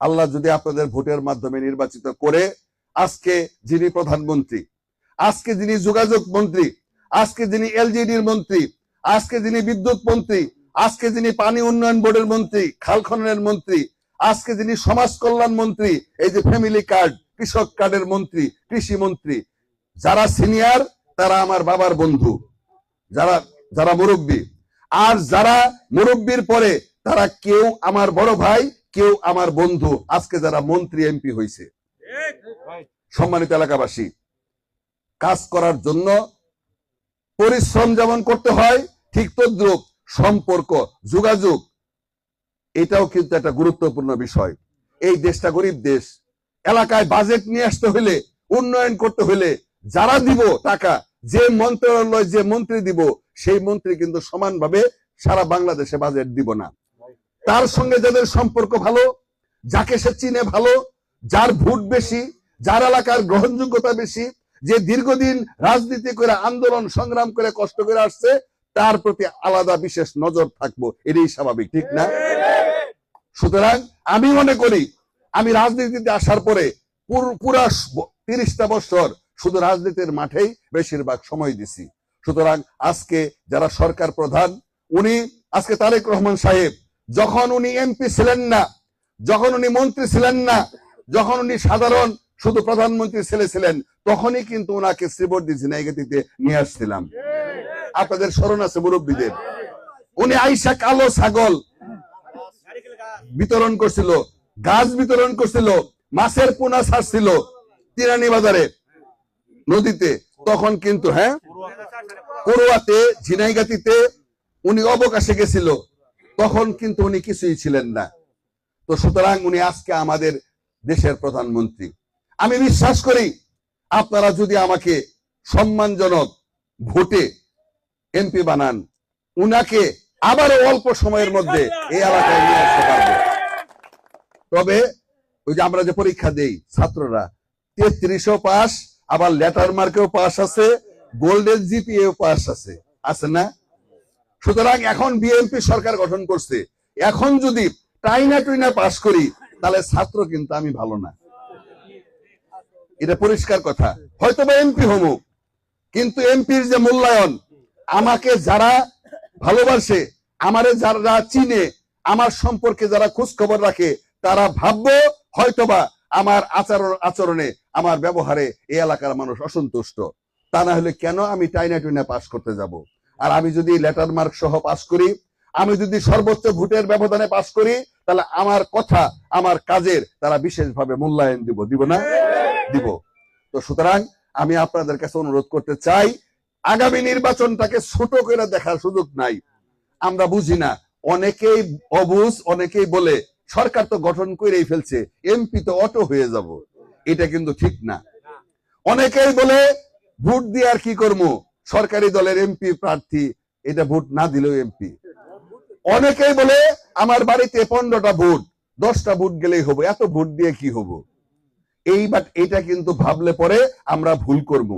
আল্লাহ যদি আপনাদের ভোটের মাধ্যমে নির্বাচিত করে আজকে যিনি প্রধানমন্ত্রী, আজকে যিনি যোগাযোগ মন্ত্রী, আজকে যিনি এলজিডির মন্ত্রী, আজকে যিনি বিদ্যুৎ মন্ত্রী, আজকে যিনি পানি উন্নয়ন বোর্ডের মন্ত্রী, খাল খননের মন্ত্রী, আজকে যিনি সমাজ কল্যাণ মন্ত্রী, এই যে ফ্যামিলি কার্ড, কৃষক কার্ডের মন্ত্রী, কৃষি মন্ত্রী, যারা সিনিয়র তারা আমার বাবার বন্ধু, যারা যারা মুরব্বী, আর যারা মুরব্বীর পরে তারা কেউ আমার বড় ভাই, কেউ আমার বন্ধু, আজকে যারা মন্ত্রী এমপি হয়েছে। সম্মানিত এলাকাবাসী, কাজ করার জন্য পরিশ্রম যেমন করতে হয়, ঠিক তদ্রুপ সম্পর্ক, যোগাযোগ, এটাও কিন্তু একটা গুরুত্বপূর্ণ বিষয়। এই দেশটা গরিব দেশ, এলাকায় বাজেট নিয়ে আসতে হলে, উন্নয়ন করতে হলে যারা দিব টাকা, যে মন্ত্রণালয় যে মন্ত্রী দিব, সেই মন্ত্রী কিন্তু সমানভাবে সারা বাংলাদেশে বাজেট দিব না। তার সঙ্গে যাদের সম্পর্ক ভালো, যাকে সে চিনে ভালো, যার ভোট বেশি, যার এলাকার গ্রহণযোগ্যতা বেশি, যে দীর্ঘদিন রাজনীতি করে আন্দোলন সংগ্রাম করে কষ্ট করে আসছে, তার প্রতি আলাদা বিশেষ নজর থাকবো, এটাই স্বাভাবিক, ঠিক না? সুতরাং আমি মনে করি আমি রাজনীতিতে আসার পরে পুরা 30টা বছর শুধু রাজনীতির মাঠেই বেশিরভাগ সময় দিছি। সুতরাং আজকে যারা সরকার প্রধান, উনি আজকে তারেক রহমান সাহেব, যখন উনি এমপি ছিলেন না, যখন উনি মন্ত্রী ছিলেন না, যখন উনি সাধারণ শুধু প্রধানমন্ত্রী ছেলে ছিলেন, তখনই কিন্তু ওনাকে শ্রীবর্দী ঝিনাইগাতিতে নিয়ে আসছিলাম। আপনাদের স্মরণ আছে মুরব্বীদের, উনি আইসা কালো ছাগল বিতরণ করছিল, গাছ বিতরণ করছিল, মাছের পোনা ছাড়ছিল তিরানি বাজারে নদীতে, তখন কিন্তু পড়ুয়াতে ঝিনাইগাতিতে উনি অবকাশে গেছিল, তখন কিন্তু উনি কিছুই ছিলেন না। তো সুতরাং উনি আজকে আমাদের দেশের প্রধানমন্ত্রী। আমি বিশ্বাস করি আপনারা যদি আমাকে সম্মানজনক ভোটে এমপি বানান, উনাকে আবারও অল্প সময়ের মধ্যে এই এলাকায় নিয়ে আসতে পারবো। তবে ওই যে আমরা যে পরীক্ষা দেই ছাত্ররা 33ও পাস, আবার লেটার মার্কেও পাস আছে, গোল্ডেন জিপিএও পাস আছে, আছে না? সুতরাং এখন বিএনপি সরকার গঠন করছে, এখন যদি টাইনা টুইনা পাস করি তাহলে ছাত্র কিন্তু আমি ভালো না, এটা পরিষ্কার কথা। হয়তো বা এমপি হবো, কিন্তু এমপির যে মূল্যায়ন, আমাকে যারা ভালোবাসে, আমারে যারা চিনে, আমার সম্পর্কে যারা খোঁজ খবর রাখে, তারা ভাববো হয়তোবা আমার আচরণে, আমার ব্যবহারে এই এলাকার মানুষ অসন্তুষ্ট। তা না হলে কেন আমি টাইনা টুইনা পাস করতে যাব? আর আমি যদি লেটার মার্ক সহ পাস করি, আমি যদি সর্বোচ্চ ভোটের ব্যবধানে পাস করি, তাহলে আমার কথা, আমার কাজের তারা বিশেষভাবে মূল্যায়ন দিব না? দিব। তো সুতরাং আমি আপনাদের কাছে অনুরোধ করতে চাই, আগামী নির্বাচনটাকে ছোট করে দেখার সুযোগ নাই। আমরা বুঝি না, অনেকেই অবুঝ, অনেকেই বলে সরকার তো গঠন করেই ফেলছে, এমপি তো অটো হয়ে যাব। এটা কিন্তু ঠিক না। অনেকেই বলে ভোট দিয়ে আর কি করবো, সরকারি দলের এমপি প্রার্থী, এটা ভোট না দিলেও এমপি। অনেকেই বলে আমার বাড়িতে 15টা ভোট, 10টা ভোট গেলেই হবো, এত ভোট দিয়ে কি হবো? এটা কিন্তু ভাবলে পরে আমরা ভুল করবো।